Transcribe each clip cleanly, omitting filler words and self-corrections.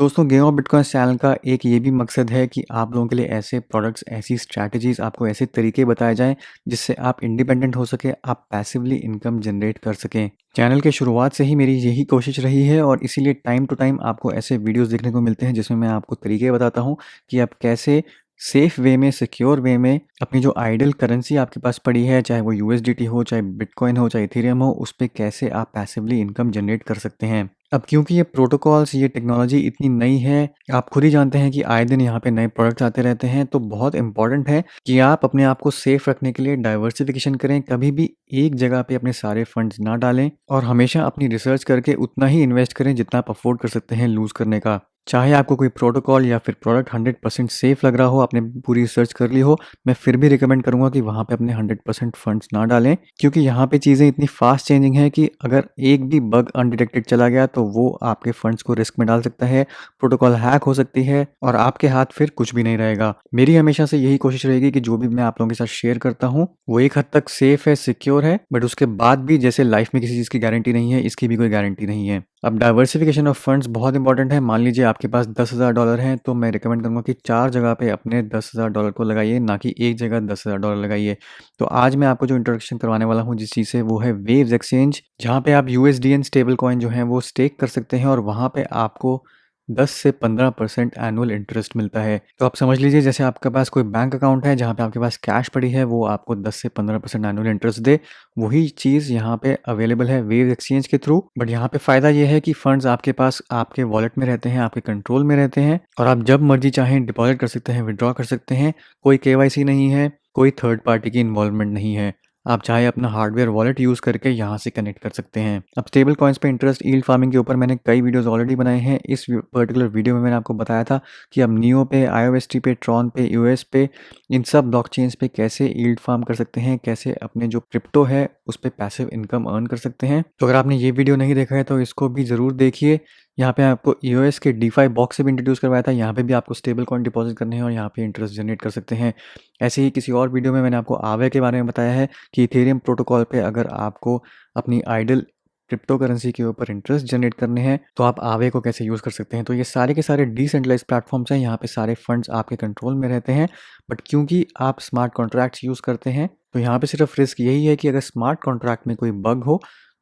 दोस्तों game of bitcoin channel का एक ये भी मकसद है कि आप लोगों के लिए ऐसे प्रोडक्ट्स, ऐसी स्ट्रैटेजीज़, आपको ऐसे तरीके बताए जाएँ, जिससे आप इंडिपेंडेंट हो सकें, आप पैसिवली इनकम जनरेट कर सकें। चैनल के शुरुआत से ही मेरी यही कोशिश रही है और इसीलिए टाइम टू टाइम आपको ऐसे वीडियोज़ देखने को मिलते हैं, जिसमें मैं आपको तरीके बताता हूँ कि आप कैसे सेफ वे में, सिक्योर वे में अपनी जो आइडल करेंसी आपके पास पड़ी है, चाहे वो यूएसडीटी हो, चाहे बिटकॉइन हो, चाहे इथेरियम हो, उस पे कैसे आप पैसिवली इनकम जनरेट कर सकते हैं। अब क्योंकि ये प्रोटोकॉल्स, ये टेक्नोलॉजी इतनी नई है, आप खुद ही जानते हैं कि आए दिन यहाँ पे नए प्रोडक्ट्स आते रहते हैं, तो बहुत इंपॉर्टेंट है कि आप अपने आप को सेफ रखने के लिए डाइवर्सिफिकेशन करें। कभी भी एक जगह पे अपने सारे फंड्स ना डालें और हमेशा अपनी रिसर्च करके उतना ही इन्वेस्ट करें जितना आप अफोर्ड कर सकते हैं लूज़ करने का। चाहे आपको कोई प्रोटोकॉल या फिर प्रोडक्ट 100% सेफ लग रहा हो, आपने पूरी रिसर्च कर ली हो, मैं फिर भी रिकमेंड करूँगा कि वहाँ पे अपने 100% फंड्स ना डालें, क्योंकि यहाँ पे चीज़ें इतनी फास्ट चेंजिंग हैं कि अगर एक भी बग अनडिटेक्टेड चला गया तो वो आपके फंड्स को रिस्क में डाल सकता है, प्रोटोकॉल हैक हो सकती है और आपके हाथ फिर कुछ भी नहीं रहेगा। मेरी हमेशा से यही कोशिश रहेगी कि जो भी मैं आप लोगों के साथ शेयर करता हूँ, वो एक हद तक सेफ है, सिक्योर है, बट उसके बाद भी जैसे लाइफ में किसी चीज़ की गारंटी नहीं है, इसकी भी कोई गारंटी नहीं है। अब डाइवर्सिफिकेशन ऑफ फंड्स बहुत इंपॉर्टेंट है। मान लीजिए आपके पास $10,000 हैं, तो मैं रिकमेंड करूँगा कि 4 जगह पे अपने $10,000 को लगाइए, ना कि एक जगह $10,000 लगाइए। तो आज मैं आपको जो इंट्रोडक्शन करवाने वाला हूँ जिस चीज़ से, वो है वेव्स एक्सचेंज, जहाँ पे आप यूएसडीएन स्टेबल कॉइन जो हैं वो स्टेक कर सकते हैं और वहाँ पे आपको 10 से 15% एनुअल इंटरेस्ट मिलता है। तो आप समझ लीजिए जैसे आपके पास कोई बैंक अकाउंट है जहाँ पे आपके पास कैश पड़ी है, वो आपको 10 से 15% एनुअल इंटरेस्ट दे, वही चीज़ यहाँ पे अवेलेबल है वेव्स एक्सचेंज के थ्रू। बट यहाँ पे फ़ायदा ये है कि फंड्स आपके पास आपके वॉलेट में रहते हैं, आपके कंट्रोल में रहते हैं और आप जब मर्जी चाहें डिपॉजिट कर सकते हैं, विड्रॉ कर सकते हैं। कोई केवाईसी नहीं है, कोई थर्ड पार्टी की इन्वॉल्वमेंट नहीं है। आप चाहे अपना हार्डवेयर वॉलेट यूज़ करके यहाँ से कनेक्ट कर सकते हैं। अब स्टेबल कॉइन्स पे इंटरेस्ट यील्ड फार्मिंग के ऊपर मैंने कई वीडियोस ऑलरेडी बनाए हैं। इस पर्टिकुलर वीडियो में मैंने आपको बताया था कि आप नियो पे, आईओएसटी पे, ट्रॉन पे, यूएस पे, इन सब ब्लॉकचेन्स पे कैसे यील्ड फार्म कर सकते हैं, कैसे अपने जो क्रिप्टो है उस पे पैसिव इनकम अर्न कर सकते हैं। तो अगर आपने ये वीडियो नहीं देखा है तो इसको भी ज़रूर देखिए। यहाँ पे आपको ईओएस के डीफाई बॉक्स से भी इंट्रोड्यूस करवाया था। यहाँ पे भी आपको स्टेबल कॉइन डिपॉजिट करने हैं और यहाँ पे इंटरेस्ट जनरेट कर सकते हैं। ऐसे ही किसी और वीडियो में मैंने आपको आवे के बारे में बताया है कि इथेरियम प्रोटोकॉल पे अगर आपको अपनी आइडल क्रिप्टो करेंसी के ऊपर इंटरेस्ट जनरेट करने हैं तो आप आवे को कैसे यूज़ कर सकते हैं। तो ये सारे के सारे डिसेंट्रलाइज्ड प्लेटफॉर्म्स हैं, यहाँ पे सारे फंड्स आपके कंट्रोल में रहते हैं। बट क्योंकि आप स्मार्ट कॉन्ट्रैक्ट्स यूज़ करते हैं तो यहाँ पे सिर्फ रिस्क यही है कि अगर स्मार्ट कॉन्ट्रैक्ट में कोई बग हो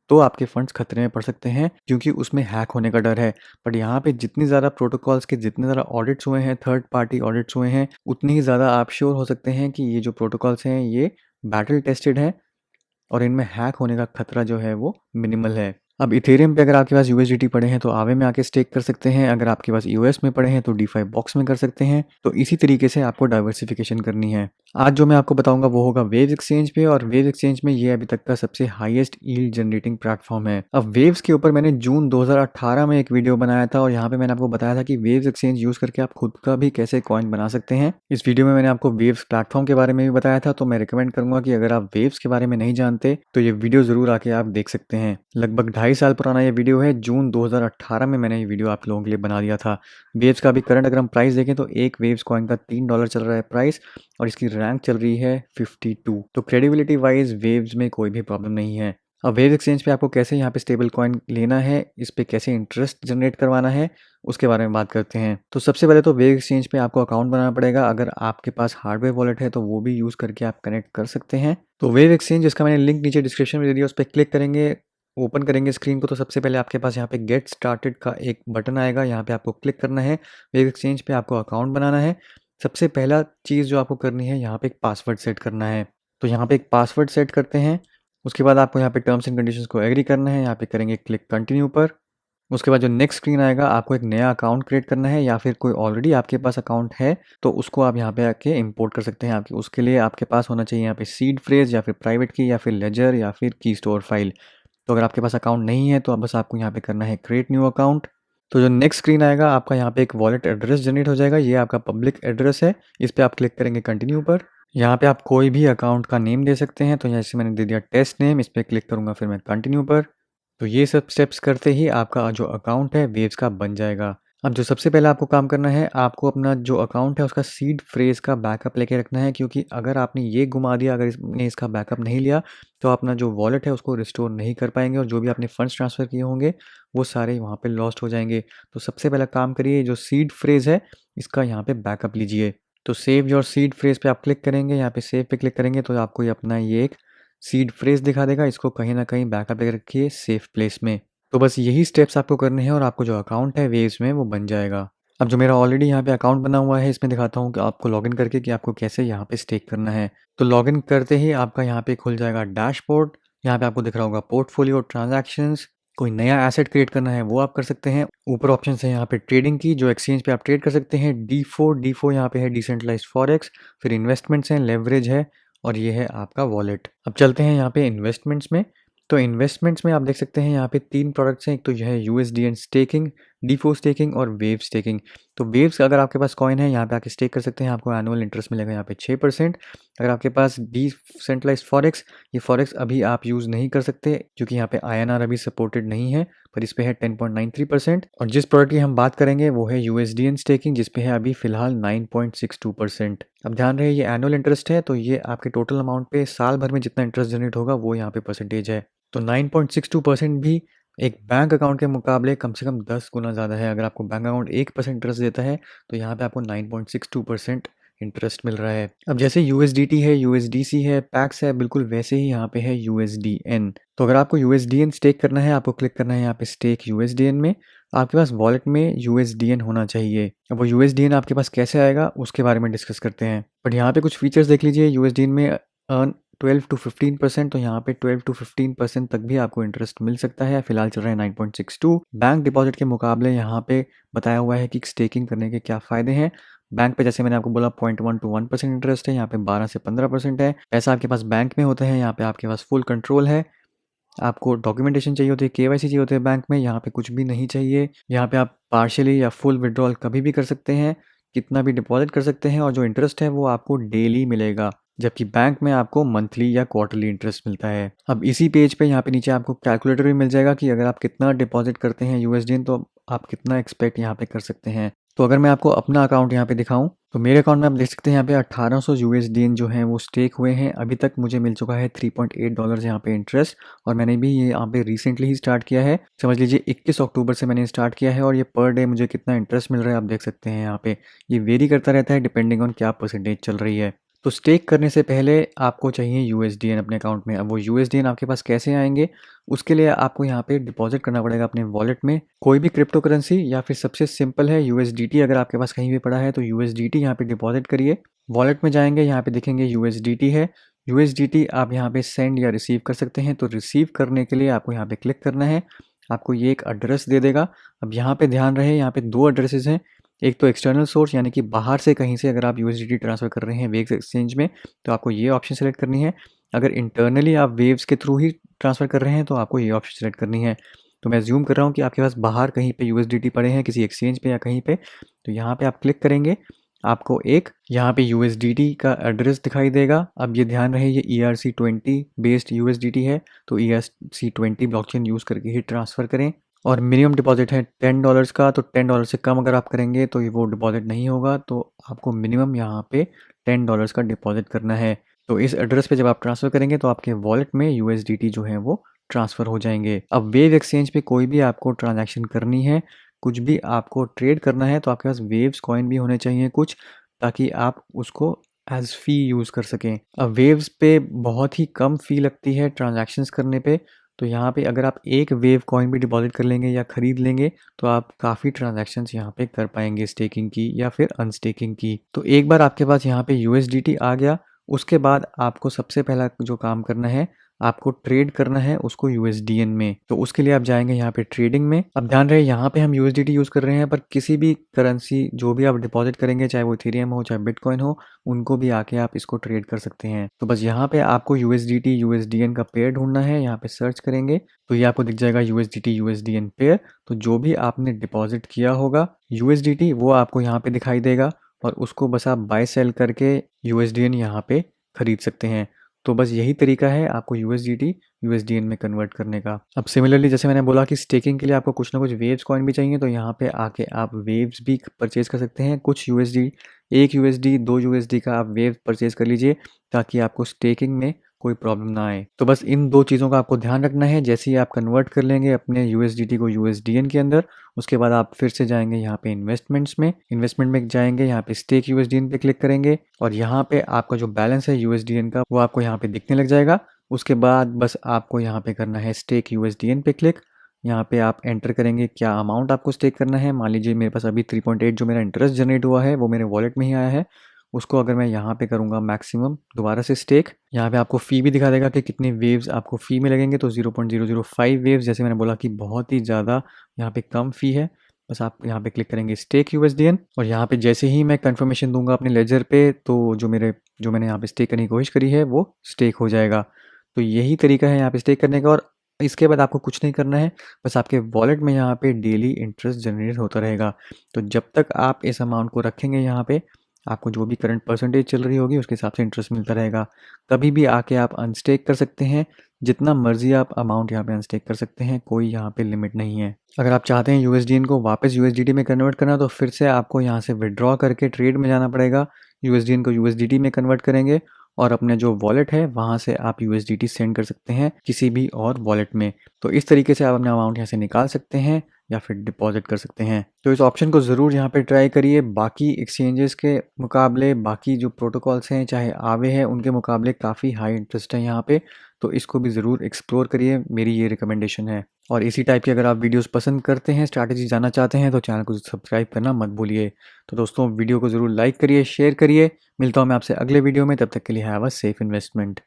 तो आपके फंड्स खतरे में पड़ सकते हैं, क्योंकि उसमें हैक होने का डर है। बट यहाँ पे जितनी ज़्यादा प्रोटोकॉल्स के जितने ज़्यादा ऑडिट्स हुए हैं, थर्ड पार्टी ऑडिट्स हुए हैं, उतनी ही ज़्यादा आप श्योर हो सकते हैं कि ये जो प्रोटोकॉल्स हैं ये बैटल टेस्टेड हैं और इनमें हैक होने का खतरा जो है वो मिनिमल है। अब इथेरियम पे अगर आपके पास यूएसडीटी पड़े हैं तो आवे में आके स्टेक कर सकते हैं, अगर आपके पास यूएस में पड़े हैं तो डीफाई बॉक्स में कर सकते हैं। तो इसी तरीके से आपको डाइवर्सिफिकेशन करनी है। आज जो मैं आपको बताऊंगा वो होगा वेव्स एक्सचेंज पे, और वेव्स एक्सचेंज में ये अभी तक का सबसे हाईएस्ट यील्ड जनरेटिंग प्लेटफॉर्म है। अब वेव्स के ऊपर मैंने जून 2018 में एक वीडियो बनाया था और यहाँ पे मैंने आपको बताया था कि वेव्स एक्सचेंज यूज करके आप खुद का भी कैसे कॉइन बना सकते हैं। इस वीडियो में मैंने आपको वेव्स प्लेटफॉर्म के बारे में भी बताया था, तो मैं रिकमेंड करूंगा कि अगर आप वेव्स के बारे में नहीं जानते तो ये वीडियो जरूर आके आप देख सकते हैं। लगभग 2.5 साल पुराना ये वीडियो है। जून 2018 में मैंने ये वीडियो आप लोगों के लिए बना दिया था। वेव्स का भी करंट अगर हम प्राइस देखें तो एक वेव्स कॉइन का $3 चल रहा है प्राइस और इसकी रैंक चल रही है 52। तो क्रेडिबिलिटी वाइज वेव्स में कोई भी प्रॉब्लम नहीं है। अब वेव्स एक्सचेंज पे आपको कैसे यहाँ पे स्टेबल कॉइन लेना है, इस पे कैसे इंटरेस्ट जनरेट करवाना है, उसके बारे में बात करते हैं। तो सबसे पहले तो वेव्स एक्सचेंज पे आपको अकाउंट बनाना पड़ेगा। अगर आपके पास हार्डवेयर वॉलेट है तो वो भी यूज़ करके आप कनेक्ट कर सकते हैं। तो वेव एक्सचेंज, जिसका मैंने लिंक नीचे डिस्क्रिप्शन में दे दिया, उस पर क्लिक करेंगे, ओपन करेंगे स्क्रीन को, तो सबसे पहले आपके पास यहाँ पे गेट स्टार्टेड का एक बटन आएगा, यहाँ पे आपको क्लिक करना है। वेव एक्सचेंज पे आपको अकाउंट बनाना है। सबसे पहला चीज़ जो आपको करनी है, यहाँ पे एक पासवर्ड सेट करना है। तो यहाँ पे एक पासवर्ड सेट करते हैं। उसके बाद आपको यहाँ पे टर्म्स एंड कंडीशंस को एग्री करना है। यहाँ पे करेंगे क्लिक कंटिन्यू पर। उसके बाद जो नेक्स्ट स्क्रीन आएगा, आपको एक नया अकाउंट क्रिएट करना है, या फिर कोई ऑलरेडी आपके पास अकाउंट है तो उसको आप यहाँ पे आके इंपोर्ट कर सकते हैं। आपके उसके लिए आपके पास होना चाहिए यहाँ पे सीड फ्रेज या फिर प्राइवेट की या फिर लेजर या फिर की स्टोर फाइल। तो अगर आपके पास अकाउंट नहीं है तो अब बस आपको यहाँ पे करना है क्रिएट न्यू अकाउंट। तो जो नेक्स्ट स्क्रीन आएगा, आपका यहाँ पे एक वॉलेट एड्रेस जनरेट हो जाएगा। ये आपका पब्लिक एड्रेस है। इस पर आप क्लिक करेंगे कंटिन्यू पर। यहाँ पे आप कोई भी अकाउंट का नेम दे सकते हैं। तो जैसे मैंने दे दिया टेस्ट नेम, इस पर क्लिक करूँगा, फिर मैं कंटिन्यू पर। तो ये सब स्टेप्स करते ही आपका जो अकाउंट है वेव्स का बन जाएगा। अब जो सबसे पहले आपको काम करना है, आपको अपना जो अकाउंट है उसका सीड फ्रेज़ का बैकअप लेके रखना है, क्योंकि अगर आपने ये गुमा दिया, अगर इसने इसका बैकअप नहीं लिया, तो अपना जो वॉलेट है उसको रिस्टोर नहीं कर पाएँगे और जो भी आपने फंड्स ट्रांसफ़र किए होंगे, वो सारे वहाँ पे लॉस्ट हो जाएँगे। तो सबसे पहला काम करिए, जो सीड फ्रेज़ है, इसका यहाँ पे बैकअप लीजिए। तो सेव योर सीड फ्रेज़ पे आप क्लिक करेंगे, यहाँ पे सेव पे क्लिक करेंगे तो आपको ये अपना ये एक सीड फ्रेज़ दिखा देगा। इसको कहीं न कहीं बैकअप लेके रखिए सेफ प्लेस में। तो बस यही स्टेप्स आपको करने हैं और आपको जो अकाउंट है वेव्स में वो बन जाएगा। अब जो मेरा ऑलरेडी यहाँ पे अकाउंट बना हुआ है, इसमें दिखाता हूँ कि आपको लॉगिन करके कि आपको कैसे यहाँ पे स्टेक करना है। तो लॉगिन करते ही आपका यहाँ पे खुल जाएगा डैशबोर्ड। यहाँ पे आपको दिख रहा होगा पोर्टफोलियो, ट्रांजैक्शंस, कोई नया एसेट क्रिएट करना है वो आप कर सकते हैं। ऊपर ऑप्शंस है यहाँ पे ट्रेडिंग की, जो एक्सचेंज पे आप ट्रेड कर सकते हैं। D4 यहाँ पे है डिसेंट्रलाइज्ड फॉरेक्स, फिर इन्वेस्टमेंट्स हैं, लेवरेज है और ये है आपका वॉलेट। अब चलते हैं यहाँ पे इन्वेस्टमेंट्स में। तो इन्वेस्टमेंट्स में आप देख सकते हैं यहाँ पे 3 प्रोडक्ट्स हैं। एक तो यह है यूएसडीएन स्टेकिंग, D4 स्टेकिंग और वेव स्टेकिंग। तो वेव्स अगर आपके पास कॉइन है, यहाँ पे आके स्टेक कर सकते हैं, आपको एनुअल इंटरेस्ट मिलेगा यहाँ पे 6%। अगर आपके पास डिसेंट्रलाइज्ड फॉरेक्स, ये फॉरेक्स अभी आप यूज़ नहीं कर सकते क्योंकि यहाँ पे आईएनआर अभी सपोर्टेड नहीं है, पर इस पे है 10.93%। और जिस प्रोडक्ट की हम बात करेंगे वो है यूएसडीएन स्टेकिंग, जिस पे है अभी फिलहाल 9.62%। अब ध्यान रहे ये एनुअल इंटरेस्ट है, तो ये आपके टोटल अमाउंट पे साल भर में जितना इंटरेस्ट जनरेट होगा वो यहाँ पे परसेंटेज है। तो 9.62% भी एक बैंक अकाउंट के मुकाबले कम से कम 10 गुना ज़्यादा है। अगर आपको बैंक अकाउंट 1% इंटरेस्ट देता है, तो यहाँ पे आपको 9.62% इंटरेस्ट मिल रहा है। अब जैसे यूएसडीटी है, यूएसडीसी है, पैक्स है, बिल्कुल वैसे ही यहाँ पे है यूएसडीएन। तो अगर आपको यूएसडीएन स्टेक करना है, आपको क्लिक करना है यहाँ पे स्टेक यूएसडीएन में। आपके पास वॉलेट में यूएसडीएन होना चाहिए। अब वो यूएसडीएन आपके पास कैसे आएगा उसके बारे में डिस्कस करते हैं। बट यहाँ पे कुछ फीचर्स देख लीजिए। यूएसडीएन में अर्न 12 टू 15%, तो यहाँ पे 12 टू 15% तक भी आपको इंटरेस्ट मिल सकता है। फिलहाल चल रहा है 9.62। बैंक डिपॉजिट के मुकाबले यहाँ पे बताया हुआ है कि स्टेकिंग करने के क्या फ़ायदे हैं। बैंक पे जैसे मैंने आपको बोला 0.1 टू 1% इंटरेस्ट है, यहाँ पे 12 से 15% है। पैसा आपके पास बैंक में होता है, यहाँ पे आपके पास फुल कंट्रोल है। आपको डॉक्यूमेंटेशन चाहिए होती है, केवाईसी चाहिए होती है बैंक में, यहाँ पे कुछ भी नहीं चाहिए। यहाँ पे आप पार्शियली या फुल विड्रॉल कभी भी कर सकते हैं, कितना भी डिपॉजिट कर सकते हैं और जो इंटरेस्ट है वो आपको डेली मिलेगा, जबकि बैंक में आपको मंथली या क्वार्टरली इंटरेस्ट मिलता है। अब इसी पेज पे यहाँ पे नीचे आपको कैलकुलेटर भी मिल जाएगा कि अगर आप कितना डिपॉजिट करते हैं यूएसडीएन, तो आप कितना एक्सपेक्ट यहाँ पे कर सकते हैं। तो अगर मैं आपको अपना अकाउंट यहाँ पे दिखाऊं, तो मेरे अकाउंट में आप देख सकते हैं यहाँ पे 1800 यूएसडीएन जो हैं वो स्टेक हुए हैं। अभी तक मुझे मिल चुका है $3.8 यहाँ पे इंटरेस्ट, और मैंने भी ये यहाँ पे रिसेंटली ही स्टार्ट किया है। समझ लीजिए 21 अक्टूबर से मैंने स्टार्ट किया है और ये पर डे मुझे कितना इंटरेस्ट मिल रहा है आप देख सकते हैं यहाँ पे। ये वेरी करता रहता है डिपेंडिंग ऑन क्या परसेंटेज चल रही है। तो स्टेक करने से पहले आपको चाहिए यूएसडीएन अपने अकाउंट में। अब वो यूएसडीएन आपके पास कैसे आएंगे, उसके लिए आपको यहाँ पे डिपॉजिट करना पड़ेगा अपने वॉलेट में, कोई भी क्रिप्टो करेंसी, या फिर सबसे सिंपल है यूएसडीटी। अगर आपके पास कहीं भी पड़ा है तो यूएसडीटी यहाँ पे डिपॉजिट करिए। वॉलेट में जाएंगे, यहाँ पे देखेंगे यूएसडीटी है। यूएसडीटी आप यहाँ पे सेंड या रिसीव कर सकते हैं। तो रिसीव करने के लिए आपको यहाँ पे क्लिक करना है, आपको ये एक एड्रेस दे देगा। अब यहाँ पे ध्यान रहे, यहाँ पे 2 एड्रेसेस हैं। एक तो एक्सटर्नल सोर्स, यानी कि बाहर से कहीं से अगर आप यूएसडीटी ट्रांसफ़र कर रहे हैं वेव्स एक्सचेंज में, तो आपको ये ऑप्शन सेलेक्ट करनी है। अगर इंटरनली आप वेव्स के थ्रू ही ट्रांसफ़र कर रहे हैं तो आपको ये ऑप्शन सेलेक्ट करनी है। तो मैं ज़ूम कर रहा हूँ कि आपके पास बाहर कहीं पे यूएसडीटी पड़े हैं किसी एक्सचेंज पे या कहीं पे, तो यहाँ पे आप क्लिक करेंगे, आपको एक यहाँ पे यूएसडीटी का एड्रेस दिखाई देगा। अब ये ध्यान रहे ये ERC20 बेस्ड यूएसडीटी है, तो ERC20 ब्लॉकचेन यूज़ करके ही ट्रांसफ़र करें। और मिनिमम डिपॉजिट है $10 का, तो $10 से कम अगर आप करेंगे तो ये वो डिपॉजिट नहीं होगा। तो आपको मिनिमम यहाँ पे $10 का डिपॉजिट करना है। तो इस एड्रेस पे जब आप ट्रांसफ़र करेंगे तो आपके वॉलेट में यूएसडीटी जो है वो ट्रांसफ़र हो जाएंगे। अब वेव एक्सचेंज पे कोई भी आपको ट्रांजैक्शन करनी है, कुछ भी आपको ट्रेड करना है, तो आपके पास वेव्स कॉइन भी होने चाहिए कुछ, ताकि आप उसको एज फ़ी यूज़ कर सकें। अब वेव्स पे बहुत ही कम फ़ी लगती है ट्रांजैक्शंस करने पे। तो यहाँ पे अगर आप एक वेव कॉइन भी डिपॉजिट कर लेंगे या ख़रीद लेंगे, तो आप काफ़ी ट्रांजैक्शंस यहाँ पे कर पाएंगे स्टेकिंग की या फिर अनस्टेकिंग की। तो एक बार आपके पास यहाँ पे यूएसडीटी आ गया, उसके बाद आपको सबसे पहला जो काम करना है, आपको ट्रेड करना है उसको यूएसडीएन में। तो उसके लिए आप जाएंगे यहाँ पे ट्रेडिंग में। अब ध्यान रहे यहाँ पे हम यूएसडीटी यूज़ कर रहे हैं, पर किसी भी करेंसी जो भी आप डिपॉजिट करेंगे, चाहे वो इथेरियम हो चाहे बिटकॉइन हो, उनको भी आके आप इसको ट्रेड कर सकते हैं। तो बस यहाँ पे आपको यूएसडीटी यूएसडीएन का पेयर ढूंढना है। यहाँ पे सर्च करेंगे तो ये आपको दिख जाएगा यूएसडीटी यूएसडीएन पेयर। तो जो भी आपने डिपॉजिट किया होगा यूएसडीटी, वो आपको यहाँ पे दिखाई देगा और उसको बस आप बाय सेल करके यूएसडीएन यहाँ पे खरीद सकते हैं। तो बस यही तरीका है आपको यूएसडीटी यूएसडीएन में कन्वर्ट करने का। अब सिमिलरली जैसे मैंने बोला कि स्टेकिंग के लिए आपको कुछ ना कुछ वेव्स कॉइन भी चाहिए, तो यहाँ पे आके आप वेव्स भी परचेज कर सकते हैं। कुछ यूएसडी, 1 यूएसडी 2 यूएसडी का आप वेव परचेज कर लीजिए ताकि आपको स्टेकिंग में कोई प्रॉब्लम ना आए। तो बस इन 2 चीज़ों का आपको ध्यान रखना है। जैसे ही आप कन्वर्ट कर लेंगे अपने यूएसडीटी को यूएसडीएन के अंदर, उसके बाद आप फिर से जाएंगे यहाँ पे इन्वेस्टमेंट में जाएंगे, यहाँ पे स्टेक यूएसडीएन पे क्लिक करेंगे और यहाँ पे आपका जो बैलेंस है यूएसडीएन का वो आपको यहाँ पे दिखने लग जाएगा। उसके बाद बस आपको यहाँ पे करना है स्टेक यूएसडीएन पे क्लिक। यहाँ पे आप एंटर करेंगे क्या अमाउंट आपको स्टेक करना है। मान लीजिए मेरे पास अभी 3.8 जो मेरा इंटरेस्ट जनरेट हुआ है वो मेरे वॉलेट में ही आया है। उसको अगर मैं यहाँ पे करूँगा मैक्सिमम दोबारा से स्टेक, यहाँ पे आपको फ़ी भी दिखा देगा कि कितने वेव्स आपको फ़ी में लगेंगे। तो 0.005 वेव्स, जैसे मैंने बोला कि बहुत ही ज़्यादा यहाँ पे कम फ़ी है। बस आप यहाँ पे क्लिक करेंगे स्टेक यूएसडीएन और यहाँ पे जैसे ही मैं कंफर्मेशन दूंगा अपने लेजर पे, तो जो मैंने यहाँ पे स्टेक करने की कोशिश करी है वो स्टेक हो जाएगा। तो यही तरीका है यहाँ पे स्टेक करने का। और इसके बाद आपको कुछ नहीं करना है, बस आपके वॉलेट में यहाँ पे डेली इंटरेस्ट जनरेट होता रहेगा। तो जब तक आप इस अमाउंट को रखेंगे यहाँ पे, आपको जो भी करंट परसेंटेज चल रही होगी उसके हिसाब से इंटरेस्ट मिलता रहेगा। कभी भी आके आप अनस्टेक कर सकते हैं, जितना मर्जी आप अमाउंट यहाँ पे अनस्टेक कर सकते हैं, कोई यहाँ पे लिमिट नहीं है। अगर आप चाहते हैं यूएसडीएन को वापस यूएसडीटी में कन्वर्ट करना, तो फिर से आपको यहाँ से विड्रॉ करके ट्रेड में जाना पड़ेगा। यूएसडीएन को यूएसडीटी में कन्वर्ट करेंगे और अपने जो वॉलेट है वहाँ से आप यूएसडीटी सेंड कर सकते हैं किसी भी और वॉलेट में। तो इस तरीके से आप अपना अमाउंट यहाँ से निकाल सकते हैं या फिर डिपॉजिट कर सकते हैं। तो इस ऑप्शन को ज़रूर यहाँ पे ट्राई करिए। बाकी एक्सचेंजेस के मुकाबले, बाकी जो प्रोटोकॉल्स हैं चाहे आवे है, उनके मुकाबले काफ़ी हाई इंटरेस्ट है यहाँ पे। तो इसको भी ज़रूर एक्सप्लोर करिए, मेरी ये रिकमेंडेशन है। और इसी टाइप की अगर आप वीडियोस पसंद करते हैं, स्ट्रैटेजी जानना चाहते हैं, तो चैनल को सब्सक्राइब करना मत भूलिए। तो दोस्तों वीडियो को ज़रूर लाइक करिए, शेयर करिए। मिलता हूँ मैं आपसे अगले वीडियो में, तब तक के लिए हैव अ सेफ इन्वेस्टमेंट।